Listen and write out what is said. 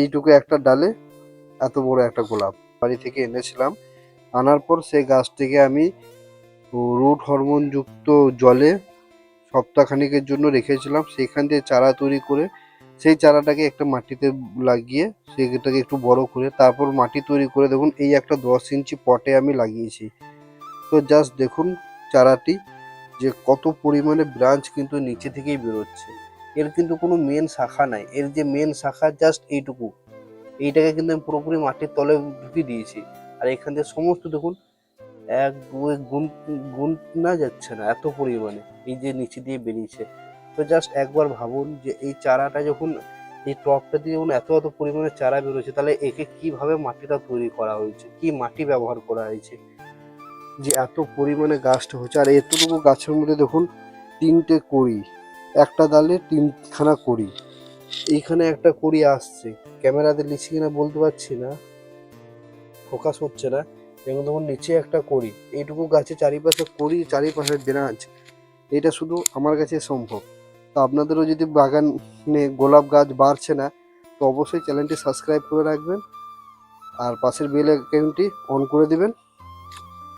এইটুকু একটা ডালে এত বড় একটা গোলাপ বাড়ি থেকে এনেছিলাম। আনার পর সেই গাছটিকে আমি রুট হরমোন যুক্ত জলে সপ্তাহখানেকের জন্য রেখেছিলাম। সেখান থেকে চারা তৈরি করে সেই চারাটাকে একটা মাটিতে লাগিয়ে সেটাকে একটু বড় করে তারপর মাটি তৈরি করে দেখুন এই একটা 10 ইঞ্চি পটে আমি লাগিয়েছি। তো জাস্ট দেখুন চারাটি যে কত পরিমাণে ব্রাঞ্চ কিন্তু নিচে থেকেই বেরোচ্ছে। এর কিন্তু কোনো মেন শাখা নাই, এর যে মেন শাখা জাস্ট এইটুকু, এইটাকে কিন্তু আমি পুরোপুরি মাটির তলে ঢুকিয়ে দিয়েছি। আর এখান থেকে সমস্ত দেখুন এক দুই গুণ যাচ্ছে না এত পরিমাণে এই যে নিচে দিয়ে বেরিয়েছে। তো জাস্ট একবার ভাবুন যে এই চারাটা যখন এই টবটা দিয়ে যখন এত এত পরিমাণে চারা বেরোচ্ছে, তাহলে একে কিভাবে মাটিটা তৈরি করা হয়েছে, কি মাটি ব্যবহার করা হয়েছে যে এত পরিমাণে গাছটা হচ্ছে। আর এতটুকু গাছের মধ্যে দেখুন 3টে কড়ি, একটা ডালে 3খানা কড়ি। এইখানে একটা কড়ি আসছে, ক্যামেরাতে লিখছি কিনা বলতে পারছি না, ফোকাস হচ্ছে না। এবং দেখুন নিচে একটা কড়ি, এইটুকু গাছে চারিপাশে কড়ি, চারিপাশে ব্রাঞ্চ। এটা শুধু আমার কাছে সম্ভব। তো আপনাদেরও যদি বাগানে গোলাপ গাছ বাড়ছে না, তো অবশ্যই চ্যানেলটি সাবস্ক্রাইব করে রাখবেন আর পাশের বেল আইকনটি অন করে দিবেন।